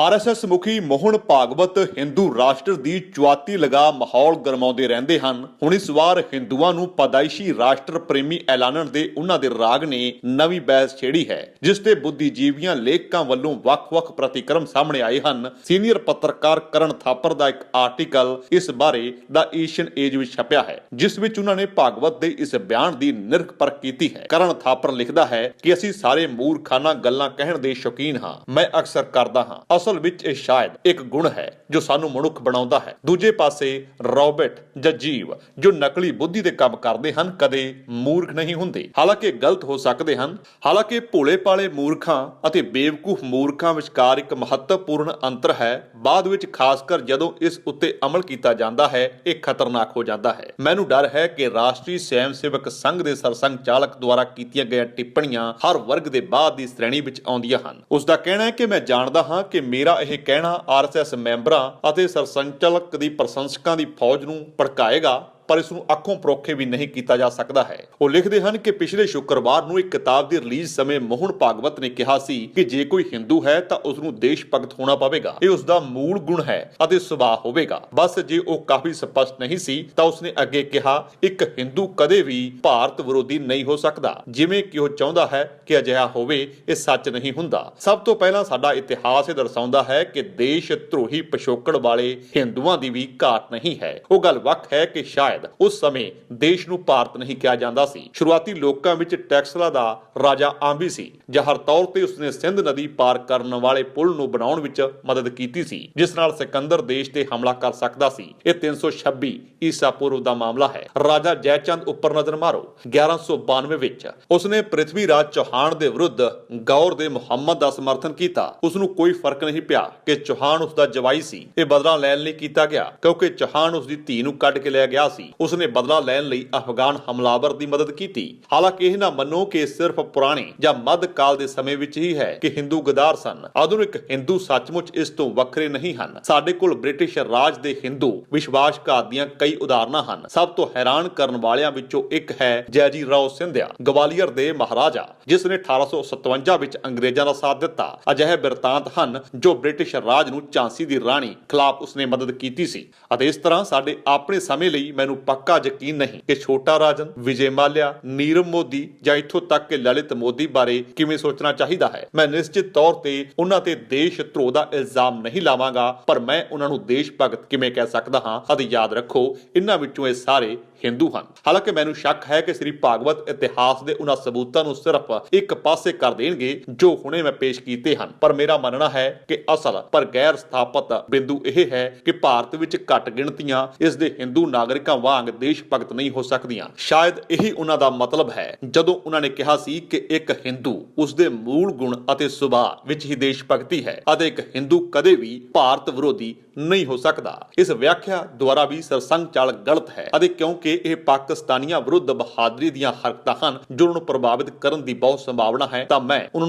RSS ਮੁਖੀ ਮੋਹਨ ਭਾਗਵਤ ਹਿੰਦੂ ਰਾਸ਼ਟਰ ਦੀ ਚੁਆਤੀ ਲਗਾ ਮਾਹੌਲ ਗਰਮਾਉਂਦੇ ਰਹਿੰਦੇ ਹਨ। ਹੁਣ ਇਸ ਵਾਰ ਹਿੰਦੂਆਂ ਨੂੰ ਪਦਾਇਸ਼ੀ ਰਾਸ਼ਟਰ ਪ੍ਰੇਮੀ ਐਲਾਨਣ ਦੇ ਉਹਨਾਂ ਦੇ ਰਾਗ ਨੇ ਨਵੀਂ ਬਹਿਸ ਛੇੜੀ ਹੈ, ਜਿਸ ਤੇ ਬੁੱਧੀਜੀਵੀਆਂ ਲੇਖਕਾਂ ਵੱਲੋਂ ਵੱਖ-ਵੱਖ ਪ੍ਰਤੀਕਰਮ ਸਾਹਮਣੇ ਆਏ ਹਨ। ਸੀਨੀਅਰ ਪੱਤਰਕਾਰ ਕਰਨ ਥਾਪਰ ਦਾ ਇੱਕ ਆਰਟੀਕਲ ਇਸ ਬਾਰੇ ਦਾ ਏਸ਼ੀਅਨ ਏਜ ਵਿੱਚ ਛਪਿਆ ਹੈ, ਜਿਸ ਵਿੱਚ ਉਹਨਾਂ ਨੇ ਭਾਗਵਤ ਦੇ ਇਸ ਬਿਆਨ ਦੀ ਨਿਰਖ ਪਰਖ ਕੀਤੀ ਹੈ। ਕਰਨ ਥਾਪਰ ਲਿਖਦਾ ਹੈ ਕਿ ਅਸੀਂ ਸਾਰੇ ਮੂਰਖਾਨਾ ਗੱਲਾਂ ਕਹਿਣ ਦੇ ਸ਼ੌਕੀਨ ਹਾਂ। ਮੈਂ ਅਕਸਰ ਕਰਦਾ ਹਾਂ। ਅਸਲ ਵਿੱਚ ਇਹ ਸ਼ਾਇਦ ਇੱਕ ਗੁਣ ਹੈ ਜੋ ਸਾਨੂੰ ਮਨੁੱਖ ਬਣਾਉਂਦਾ ਹੈ। ਦੂਜੇ ਪਾਸੇ ਰੋਬੋਟ ਜਾਂ ਜੀਵ ਜੋ ਨਕਲੀ ਬੁੱਧੀ ਦੇ ਕੰਮ ਕਰਦੇ ਹਨ ਕਦੇ ਮੂਰਖ ਨਹੀਂ ਹੁੰਦੇ, ਹਾਲਾਂਕਿ ਗਲਤ ਹੋ ਸਕਦੇ ਹਨ। ਹਾਲਾਂਕਿ ਭੋਲੇ ਭਾਲੇ ਮੂਰਖਾਂ ਅਤੇ ਬੇਵਕੂਫ ਮੂਰਖਾਂ ਵਿਚਕਾਰ ਇੱਕ ਮਹੱਤਵਪੂਰਨ ਅੰਤਰ ਹੈ। ਬਾਅਦ ਵਿੱਚ ਖਾਸ ਕਰ ਜਦੋਂ ਇਸ ਉੱਤੇ ਅਮਲ ਕੀਤਾ ਜਾਂਦਾ ਹੈ ਇਹ ਖਤਰਨਾਕ ਹੋ ਜਾਂਦਾ ਹੈ। ਮੈਨੂੰ ਡਰ ਹੈ ਕਿ ਰਾਸ਼ਟਰੀ ਸਵੈਮ ਸੇਵਕ ਸੰਘ ਦੇ ਸਰਸੰਘ ਚਾਲਕ ਦੁਆਰਾ ਕੀਤੀਆਂ ਗਈਆਂ ਟਿੱਪਣੀਆਂ ਹਰ ਵਰਗ ਦੇ ਬਾਅਦ ਦੀ ਸ਼੍ਰੇਣੀ ਵਿੱਚ ਆਉਂਦੀਆਂ ਹਨ। ਉਸ ਦਾ ਕਹਿਣਾ ਹੈ ਕਿ ਮੈਂ ਜਾਣਦਾ ਹਾਂ ਕਿ ਮੇਰਾ ਇਹ ਕਹਿਣਾ ਆਰਐਸਐਸ ਮੈਂਬਰਾਂ ਅਤੇ ਸਰਸੰਘ ਦੀ ਪ੍ਰਸ਼ੰਸਕਾਂ ਦੀ ਫੌਜ ਨੂੰ ਭੜਕਾਏਗਾ, ਪਰ ਇਸ ਨੂੰ ਅੱਖੋਂ ਪਰੋਖੇ ਵੀ ਨਹੀਂ ਕੀਤਾ ਜਾ ਸਕਦਾ ਹੈ। ਉਹ ਲਿਖਦੇ ਹਨ ਕਿ ਪਿਛਲੇ ਸ਼ੁੱਕਰਵਾਰ ਨੂੰ ਇੱਕ ਕਿਤਾਬ ਦੀ ਰਿਲੀਜ਼ ਸਮੇਂ ਮੋਹਨ ਭਾਗਵਤ ਨੇ ਕਿਹਾ ਸੀ ਕਿ ਜੇ ਕੋਈ ਹਿੰਦੂ ਹੈ ਤਾਂ ਉਸ ਨੂੰ ਦੇਸ਼ ਭਗਤ ਹੋਣਾ ਪਵੇਗਾ। ਇਹ ਉਸ ਦਾ ਮੂਲ ਗੁਣ ਹੈ ਅਤੇ ਸੁਭਾਅ ਹੋਵੇਗਾ। ਬਸ ਜੇ ਉਹ ਕਾਫੀ ਸਪਸ਼ਟ ਨਹੀਂ ਸੀ ਤਾਂ ਉਸਨੇ ਅੱਗੇ ਕਿਹਾ, ਇੱਕ ਹਿੰਦੂ ਕਦੇ ਵੀ ਭਾਰਤ ਵਿਰੋਧੀ ਨਹੀਂ ਹੋ ਸਕਦਾ। ਜਿਵੇਂ ਕਿ ਉਹ ਚਾਹੁੰਦਾ ਹੈ ਕਿ ਅਜਿਹਾ ਹੋਵੇ, ਇਹ ਸੱਚ ਨਹੀਂ ਹੁੰਦਾ। ਸਭ ਤੋਂ ਪਹਿਲਾਂ ਸਾਡਾ ਇਤਿਹਾਸ ਇਹ ਦਰਸਾਉਂਦਾ ਹੈ ਕਿ ਦੇਸ਼ ਧਰੋਹੀ ਪਿਛੋਕੜ ਵਾਲੇ ਹਿੰਦੂਆਂ ਦੀ ਵੀ ਘਾਟ ਨਹੀਂ ਹੈ। ਉਹ ਗੱਲ ਵੱਖ ਹੈ ਕਿ ਸ਼ਾਇਦ ਉਸ ਸਮੇਂ ਦੇਸ਼ ਨੂੰ ਭਾਰਤ ਨਹੀਂ ਕਿਹਾ ਜਾਂਦਾ ਸੀ। ਸ਼ੁਰੂਆਤੀ ਲੋਕਾਂ ਵਿੱਚ ਟੈਕਸਲਾ ਦਾ ਰਾਜਾ ਆਂਬੀ ਸੀ। ਜ਼ਾਹਰ ਤੌਰ ਤੇ ਉਸਨੇ ਸਿੰਧ ਨਦੀ ਪਾਰ ਕਰਨ ਵਾਲੇ ਪੁਲ ਨੂੰ ਬਣਾਉਣ ਵਿੱਚ ਮਦਦ ਕੀਤੀ ਸੀ, ਜਿਸ ਨਾਲ ਸਿਕੰਦਰ ਦੇਸ਼ ਤੇ ਹਮਲਾ ਕਰ ਸਕਦਾ ਸੀ। ਇਹ 326 ਈਸਾ ਪੂਰਵ ਦਾ ਮਾਮਲਾ ਹੈ। ਰਾਜਾ ਜੈਚੰਦ ਉੱਪਰ ਨਜ਼ਰ ਮਾਰੋ। 1192 ਵਿੱਚ ਉਸਨੇ ਪ੍ਰਿਥਵੀ ਰਾਜ ਚੌਹਾਨ ਦੇ ਵਿਰੁੱਧ ਗੌਰ ਦੇ ਮੁਹੰਮਦ ਦਾ ਸਮਰਥਨ ਕੀਤਾ। ਉਸ ਨੂੰ ਕੋਈ ਫਰਕ ਨਹੀਂ ਪਿਆ ਕਿ ਚੌਹਾਨ ਉਸ ਦਾ ਜਵਾਈ ਸੀ। ਇਹ ਬਦਲਾ ਲੈਣ ਲਈ ਕੀਤਾ ਗਿਆ ਕਿਉਂਕਿ ਚੌਹਾਨ ਉਸ ਦੀ ਧੀ ਨੂੰ ਕੱਢ ਕੇ ਲੈ ਗਿਆ ਸੀ। ਉਸਨੇ ਬਦਲਾ ਲੈਣ ਲਈ ਅਫਗਾਨ ਹਮਲਾਵਰ ਦੀ ਮਦਦ ਕੀਤੀ। ਹਾਲਾਂਕਿ ਇਹ ਨਾ ਮੰਨੋ ਕਿ ਸਿਰਫ ਪੁਰਾਣੇ ਜਾਂ ਮੱਧ ਕਾਲ ਦੇ ਸਮੇਂ ਵਿੱਚ ਹੀ ਹੈ ਕਿ ਹਿੰਦੂ ਗਦਾਰ ਸਨ। ਆਧੁਨਿਕ ਹਿੰਦੂ ਸੱਚਮੁੱਚ ਇਸ ਤੋਂ ਵੱਖਰੇ ਨਹੀਂ ਹਨ। ਸਾਡੇ ਕੋਲ ਬ੍ਰਿਟਿਸ਼ ਰਾਜ ਦੇ ਹਿੰਦੂ ਵਿਸ਼ਵਾਸਘਾਤ ਦੀਆਂ ਕਈ ਉਦਾਹਰਨਾਂ ਹਨ। ਸਭ ਤੋਂ ਹੈਰਾਨ ਕਰਨ ਵਾਲਿਆਂ ਵਿੱਚੋਂ ਇੱਕ ਹੈ ਜੈਜੀ ਰਾਓ ਸਿੰਧਿਆ, ਗਵਾਲੀਅਰ ਦੇ ਮਹਾਰਾਜਾ, ਜਿਸ ਨੇ 1857 ਵਿੱਚ ਅੰਗਰੇਜ਼ਾਂ ਦਾ ਸਾਥ ਦਿੱਤਾ। ਅਜਿਹੇ ਬਿਰਤਾਂਤ ਹਨ ਜੋ ਬ੍ਰਿਟਿਸ਼ ਰਾਜ ਨੂੰ ਝਾਂਸੀ ਦੀ ਰਾਣੀ ਖਿਲਾਫ ਉਸਨੇ ਮਦਦ ਕੀਤੀ ਸੀ। ਅਤੇ ਇਸ ਤਰ੍ਹਾਂ ਸਾਡੇ ਆਪਣੇ ਸਮੇਂ ਲਈ ਮੈਨੂੰ ਪੱਕਾ ਯਕੀਨ ਨਹੀਂ ਕਿ ਛੋਟਾ ਰਾਜਨ, ਵਿਜੇ ਮਾਲਿਆ, ਨੀਰਵ ਮੋਦੀ ਜਾਂ ਇੱਥੋਂ ਤੱਕ ਕਿ ਲਲਿਤ ਮੋਦੀ ਬਾਰੇ ਕਿਵੇਂ ਸੋਚਣਾ ਚਾਹੀਦਾ ਹੈ। ਮੈਂ ਨਿਸ਼ਚਿਤ ਤੌਰ ਤੇ ਉਹਨਾਂ ਤੇ ਦੇਸ਼ ਧਰੋਹ ਦਾ ਇਲਜ਼ਾਮ ਨਹੀਂ ਲਾਵਾਂਗਾ, ਪਰ ਮੈਂ ਉਹਨਾਂ ਨੂੰ ਦੇਸ਼ ਭਗਤ ਕਿਵੇਂ ਕਹਿ ਸਕਦਾ ਹਾਂ। ਅਤੇ ਯਾਦ ਰੱਖੋ, ਇਹਨਾਂ ਵਿੱਚੋਂ ਇਹ ਸਾਰੇ ਹਿੰਦੂ ਹਨ। ਹਾਲਾਂਕਿ ਮੈਨੂੰ ਸ਼ੱਕ ਹੈ ਕਿ ਸ੍ਰੀ ਭਾਗਵਤ ਇਤਿਹਾਸ ਦੇ ਉਹਨਾਂ ਸਬੂਤਾਂ ਨੂੰ ਸਿਰਫ ਇੱਕ ਪਾਸੇ ਕਰ ਦੇਣਗੇ ਜੋ ਹੁਣੇ ਮੈਂ ਪੇਸ਼ ਕੀਤੇ ਹਨ, ਪਰ ਮੇਰਾ ਮੰਨਣਾ ਹੈ ਕਿ ਅਸਲ ਪਰ ਗੈਰ ਸਥਾਪਿਤ ਬਿੰਦੂ ਇਹ ਹੈ ਕਿ ਭਾਰਤ ਵਿੱਚ ਘੱਟ ਗਿਣਤੀਆਂ ਇਸ ਦੇ ਹਿੰਦੂ ਨਾਗਰਿਕਾਂ ਵਾਂਗ ਦੇਸ਼ ਭਗਤ ਨਹੀਂ ਹੋ ਸਕਦੀਆਂ। ਸ਼ਾਇਦ ਇਹੀ ਉਹਨਾਂ ਦਾ ਮਤਲਬ ਹੈ ਜਦੋਂ ਉਹਨਾਂ ਨੇ ਕਿਹਾ ਸੀ ਕਿ ਇੱਕ ਹਿੰਦੂ ਉਸ ਦੇ ਮੂਲ ਗੁਣ ਅਤੇ ਸੁਭਾਅ ਵਿੱਚ ਹੀ ਦੇਸ਼ ਭਗਤੀ ਹੈ ਅਤੇ ਇੱਕ ਹਿੰਦੂ ਕਦੇ ਵੀ ਭਾਰਤ ਵਿਰੋਧੀ ਨਹੀਂ ਹੋ ਸਕਦਾ। ਇਸ ਵਿਆਖਿਆ ਦੁਆਰਾ ਵੀ ਸਰਸੰਘ ਚਾਲਕ ਗਲਤ ਹੈ ਅਤੇ ਕਿਉਂਕਿ ਇਹ ਪਾਕਿਸਤਾਨੀਆਂ ਵਿਰੁੱਧ ਬਹਾਦਰੀ ਦੀਆਂ ਹਰਕਤਾਂ ਹਨ ਜੋ ਉਹਨਾਂ ਨੂੰ ਪ੍ਰਭਾਵਿਤ ਕਰਨ ਦੀ ਬਹੁਤ ਸੰਭਾਵਨਾ ਹੈ, ਤਾਂ ਮੈਂ ਉਹਨਾਂ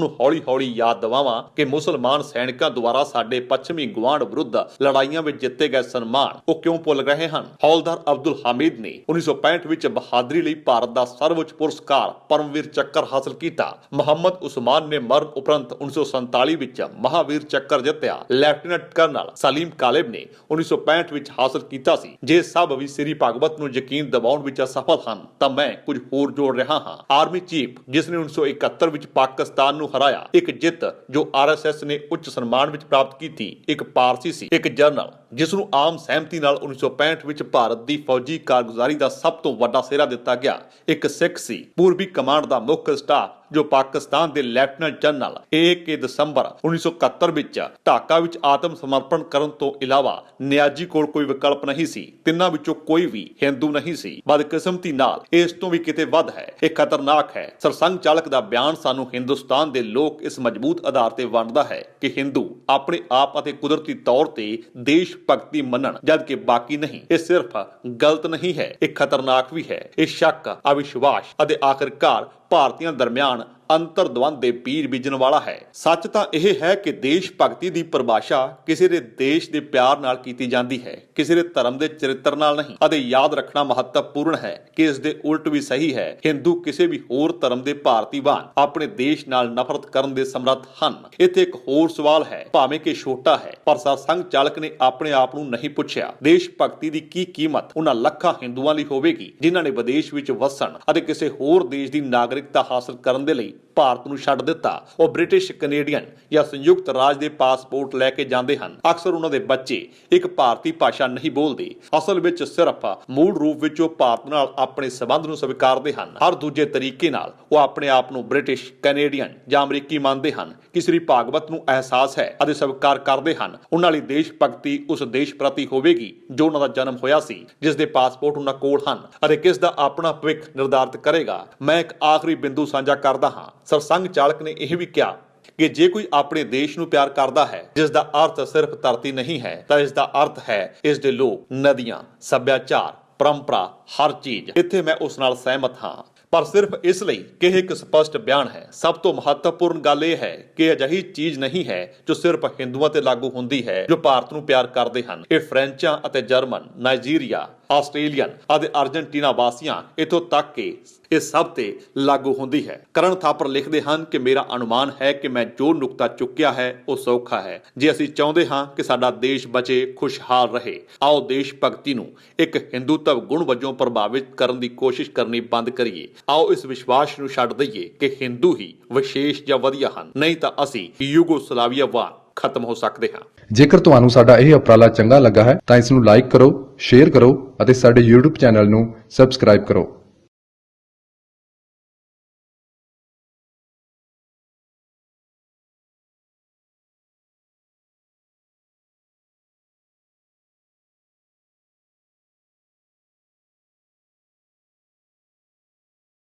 ਨੂੰ ਹੌਲੀ-ਹੌਲੀ ਯਾਦ ਦਿਵਾਵਾਂ ਕਿ ਮੁਸਲਮਾਨ ਸੈਨਿਕਾਂ ਦੁਆਰਾ ਸਾਡੇ ਪੱਛਮੀ ਗੁਆਂਢ ਵਿਰੁੱਧ ਲੜਾਈਆਂ ਵਿੱਚ ਜਿੱਤੇ ਗਏ ਸਨਮਾਨ ਉਹ ਕਿਉਂ ਭੁੱਲ ਰਹੇ ਹਨ। ਹੌਲਦਾਰ ਅਬਦੁਲ ਹਾਮਿਦ ਨੇ 1965 ਵਿੱਚ ਬਹਾਦਰੀ ਲਈ ਭਾਰਤ ਦਾ ਸਰਵਉੱਚ ਪੁਰਸਕਾਰ ਪਰਮਵੀਰ ਚੱਕਰ ਹਾਸਲ ਕੀਤਾ। ਮੁਹੰਮਦ ਉਸਮਾਨ ਨੇ ਮਰਨ ਉਪਰੰਤ 1947 ਵਿੱਚ ਮਹਾਵੀਰ ਚੱਕਰ ਜਿੱਤਿਆ। ਲੈਫਟੀਨੈਂਟ ਕਰਨਲ ਸਲੀਮ ਕਾਲਿਬ ਨੇ 1965 ਵਿੱਚ ਹਾਸਲ ਕੀਤਾ ਸੀ। ਜੇ ਸਭ ਵੀ ਸ੍ਰੀ ਭਾਗਵਤ ਨੂੰ ਯਕੀਨ ਦਬਾਉਣ ਵਿੱਚ ਅਸਫਲ ਹਨ ਤਾਂ ਮੈਂ ਕੁਝ ਹੋਰ ਜੋੜ ਰਿਹਾ ਹਾਂ। ਆਰਮੀ ਚੀਫ ਜਿਸ ਨੇ 1971 ਵਿੱਚ ਪਾਕਿਸਤਾਨ ਨੂੰ ਹਰਾਇਆ, ਇੱਕ ਜਿੱਤ ਜੋ ਆਰਐਸਐਸ ਨੇ ਉੱਚ ਸਨਮਾਨ ਵਿੱਚ ਪ੍ਰਾਪਤ ਕੀਤੀ, ਇੱਕ ਪਾਰਸੀ ਸੀ। ਇੱਕ ਜਨਰਲ ਜਿਸ ਨੂੰ ਆਮ ਸਹਿਮਤੀ ਨਾਲ 1965 ਵਿੱਚ ਭਾਰਤ ਦੀ ਫੌਜੀ ਕਾਰਗੁਜ਼ਾਰੀ ਦਾ ਸਭ ਤੋਂ ਵੱਡਾ ਸਿਹਰਾ ਦਿੱਤਾ ਗਿਆ। ਇੱਕ ਸਿੱਖ ਸੀ। ਪੂਰਬੀ ਕਮਾਂਡ ਦਾ ਮੁੱਖ ਸਟਾਫ ਜੋ ਪਾਕਿਸਤਾਨ ਦੇ ਲੈਫਟੀਨੈਂਟ ਜਨਰਲ A.K. ਦਸੰਬਰ 1971 ਵਿੱਚ ਢਾਕਾ ਵਿੱਚ ਆਤਮ ਸਮਰਪਣ ਕਰਨ ਤੋਂ ਇਲਾਵਾ ਨਿਆਜੀ ਕੋਲ ਕੋਈ ਵਿਕਲਪ ਨਹੀਂ ਸੀ। ਤਿੰਨਾਂ ਵਿੱਚੋਂ ਕੋਈ ਵੀ ਹਿੰਦੂ ਨਹੀਂ ਸੀ। ਬਦਕਿਸਮਤੀ ਨਾਲ ਇਸ ਤੋਂ ਵੀ ਕਿਤੇ ਵੱਧ ਹੈ। ਇਹ ਖਤਰਨਾਕ ਹੈ। ਸਰਸੰਘ ਚਾਲਕ ਦਾ ਬਿਆਨ ਸਾਨੂੰ ਹਿੰਦੁਸਤਾਨ ਦੇ ਲੋਕ ਇਸ ਮਜ਼ਬੂਤ ਆਧਾਰ ਤੇ ਵੰਡਦਾ ਹੈ ਕਿ ਹਿੰਦੂ ਆਪਣੇ ਆਪ ਅਤੇ ਕੁਦਰਤੀ ਤੌਰ ਤੇ ਦੇਸ਼ ਭਗਤੀ ਮੰਨਣ, ਜਦਕਿ ਬਾਕੀ ਨਹੀਂ। ਇਹ ਸਿਰਫ ਗਲਤ ਨਹੀਂ ਹੈ, ਇਹ ਖਤਰਨਾਕ ਵੀ ਹੈ। ਇਹ ਸ਼ੱਕ, ਅਵਿਸ਼ਵਾਸ ਅਤੇ ਆਖਿਰਕਾਰ ਭਾਰਤੀਆਂ ਦਰਮਿਆਨ ਅੰਤਰਦਵੰਦ ਦੇ ਬੀਜ ਬੀਜਣ ਵਾਲਾ ਹੈ। ਸੱਚ ਤਾਂ ਇਹ ਹੈ ਕਿ ਦੇਸ਼ ਭਗਤੀ ਦੀ ਪਰਿਭਾਸ਼ਾ ਕਿਸੇ ਦੇ ਦੇਸ਼ ਦੇ ਪਿਆਰ ਨਾਲ ਕੀਤੀ ਜਾਂਦੀ ਹੈ, ਕਿਸੇ ਦੇ ਧਰਮ ਦੇ ਚਰਿੱਤਰ ਨਾਲ ਨਹੀਂ। ਅਤੇ ਯਾਦ ਰੱਖਣਾ ਮਹੱਤਵਪੂਰਨ ਹੈ ਕਿ ਇਸ ਦੇ ਉਲਟ ਵੀ ਸਹੀ ਹੈ। ਹਿੰਦੂ ਕਿਸੇ ਵੀ ਹੋਰ ਧਰਮ ਦੇ ਭਾਰਤੀ ਵਾਂਗ ਆਪਣੇ ਦੇਸ਼ ਨਾਲ ਨਫ਼ਰਤ ਕਰਨ ਦੇ ਸਮਰੱਥ ਹਨ। ਇੱਥੇ ਇੱਕ ਹੋਰ ਸਵਾਲ ਹੈ, ਭਾਵੇਂ ਕਿ ਛੋਟਾ ਹੈ, ਪਰ ਸਰਸੰਘ ਚਾਲਕ ਨੇ ਆਪਣੇ ਆਪ ਨੂੰ ਨਹੀਂ ਪੁੱਛਿਆ, ਦੇਸ਼ ਭਗਤੀ ਦੀ ਕੀ ਕੀਮਤ ਉਹਨਾਂ ਲੱਖਾਂ ਹਿੰਦੂਆਂ ਲਈ ਹੋਵੇਗੀ ਜਿਨ੍ਹਾਂ ਨੇ ਵਿਦੇਸ਼ ਵਿੱਚ ਵਸਣ ਅਤੇ ਕਿਸੇ ਹੋਰ ਦੇਸ਼ ਦੀ ਨਾਗਰਿਕਤਾ ਹਾਸਲ ਕਰਨ ਦੇ ਲਈ ਭਾਰਤ ਨੂੰ ਛੱਡ ਦਿੱਤਾ। ਉਹ ਬ੍ਰਿਟਿਸ਼, ਕੈਨੇਡੀਅਨ ਜਾਂ ਸੰਯੁਕਤ ਰਾਜ ਦੇ ਪਾਸਪੋਰਟ ਲੈ ਕੇ ਜਾਂਦੇ ਹਨ। ਅਕਸਰ ਉਹਨਾਂ ਦੇ ਬੱਚੇ ਇੱਕ ਭਾਰਤੀ ਭਾਸ਼ਾ ਨਹੀਂ ਬੋਲਦੇ, ਅਸਲ ਵਿੱਚ ਸਿਰਫ ਮੂਲ ਰੂਪ ਵਿੱਚ ਉਹ ਭਾਰਤ ਨਾਲ ਆਪਣੇ ਸਬੰਧ ਨੂੰ ਸਵੀਕਾਰਦੇ ਹਨ। ਹਰ ਦੂਜੇ ਤਰੀਕੇ ਨਾਲ ਉਹ ਆਪਣੇ ਆਪ ਨੂੰ ਬ੍ਰਿਟਿਸ਼, ਕੈਨੇਡੀਅਨ ਜਾਂ ਅਮਰੀਕੀ ਮੰਨਦੇ ਹਨ। ਕਿ ਸ੍ਰੀ ਭਾਗਵਤ ਨੂੰ ਅਹਿਸਾਸ ਹੈ ਅਤੇ ਸਵੀਕਾਰ ਕਰਦੇ ਹਨ। ਉਹਨਾਂ ਲਈ ਦੇਸ਼ ਭਗਤੀ ਉਸ ਦੇਸ਼ ਪ੍ਰਤੀ ਹੋਵੇਗੀ ਜੋ ਉਹਨਾਂ ਦਾ ਜਨਮ ਹੋਇਆ ਸੀ, ਜਿਸ ਦੇ ਪਾਸਪੋਰਟ ਉਹਨਾਂ ਕੋਲ ਹਨ ਅਤੇ ਕਿਸ ਦਾ ਆਪਣਾ ਭਵਿੱਖ ਨਿਰਧਾਰਿਤ ਕਰੇਗਾ। ਮੈਂ ਇੱਕ ਆਖਰੀ ਬਿੰਦੂ ਸਾਂਝਾ ਕਰਦਾ ਹਾਂ। ਸਰਸੰਘ ਚਾਲਕ ਨੇ ਇਹ ਵੀ ਕਿਹਾ ਕਿ ਜੇ ਕੋਈ ਆਪਣੇ ਦੇਸ਼ ਨੂੰ ਪਿਆਰ ਕਰਦਾ ਹੈ ਜਿਸ ਦਾ ਅਰਥ ਸਿਰਫ ਧਰਤੀ ਨਹੀਂ ਹੈ, ਤਾਂ ਇਸ ਦਾ ਅਰਥ ਹੈ ਇਸ ਦੇ ਲੋਕ, ਨਦੀਆਂ, ਸੱਭਿਆਚਾਰ, ਪਰੰਪਰਾ, ਹਰ ਚੀਜ਼। ਇੱਥੇ ਮੈਂ ਉਸ ਨਾਲ ਸਹਿਮਤ ਹਾਂ, ਪਰ ਸਿਰਫ ਇਸ ਲਈ ਕਿ ਇਹ ਇੱਕ ਸਪਸ਼ਟ ਬਿਆਨ ਹੈ। ਸਭ ਤੋਂ ਮਹੱਤਵਪੂਰਨ ਗੱਲ ਇਹ ਹੈ ਕਿ ਅਜਿਹੀ ਚੀਜ਼ ਨਹੀਂ ਹੈ ਜੋ ਸਿਰਫ ਹਿੰਦੂਆਂ ਤੇ ਲਾਗੂ ਹੁੰਦੀ ਹੈ ਜੋ ਭਾਰਤ ਨੂੰ ਪਿਆਰ ਕਰਦੇ ਹਨ। ਇਹ ਫ੍ਰੈਂਚਾਂ ਅਤੇ ਜਰਮਨ, ਨਾਈਜੀਰੀਆ, ਆਸਟ੍ਰੇਲੀਅਨ ਅਤੇ ਅਰਜਨਟੀਨਾ ਵਾਸੀਆਂ, ਇੱਥੋਂ ਤੱਕ ਕਿ ਇਹ ਸਭ ਤੇ ਲਾਗੂ ਹੁੰਦੀ ਹੈ। ਕਰਨ ਥਾਪਰ ਲਿਖਦੇ ਹਨ ਕਿ ਮੇਰਾ ਅਨੁਮਾਨ ਹੈ ਕਿ ਮੈਂ ਜੋ ਨੁਕਤਾ ਚੁੱਕਿਆ ਹੈ ਉਹ ਸੌਖਾ ਹੈ। ਜੇ ਅਸੀਂ ਚਾਹੁੰਦੇ ਹਾਂ ਕਿ ਸਾਡਾ ਦੇਸ਼ ਬਚੇ, ਖੁਸ਼ਹਾਲ ਰਹੇ, ਆਓ ਦੇਸ਼ ਭਗਤੀ ਨੂੰ ਇੱਕ ਹਿੰਦੂਤਵ ਗੁਣ ਵਜੋਂ ਪ੍ਰਭਾਵਿਤ ਕਰਨ ਦੀ ਕੋਸ਼ਿਸ਼ ਕਰਨੀ ਬੰਦ ਕਰੀਏ। ਆਓ ਇਸ ਵਿਸ਼ਵਾਸ ਨੂੰ ਛੱਡ ਦਈਏ ਕਿ ਹਿੰਦੂ ਹੀ ਵਿਸ਼ੇਸ਼ ਜਾਂ ਵਧੀਆ ਹਨ, ਨਹੀਂ ਤਾਂ ਅਸੀਂ ਯੂਗੋਸਲਾਵੀਆ ਵਾਂਗ ਖਤਮ ਹੋ ਸਕਦੇ ਹਾਂ। ਜੇਕਰ ਤੁਹਾਨੂੰ ਸਾਡਾ ਇਹ ਉਪਰਾਲਾ ਚੰਗਾ ਲੱਗਾ ਹੈ ਤਾਂ ਇਸ ਨੂੰ ਲਾਈਕ ਕਰੋ, ਸ਼ੇਅਰ ਕਰੋ ਅਤੇ ਸਾਡੇ YouTube ਚੈਨਲ ਨੂੰ ਸਬਸਕ੍ਰਾਈਬ ਕਰੋ।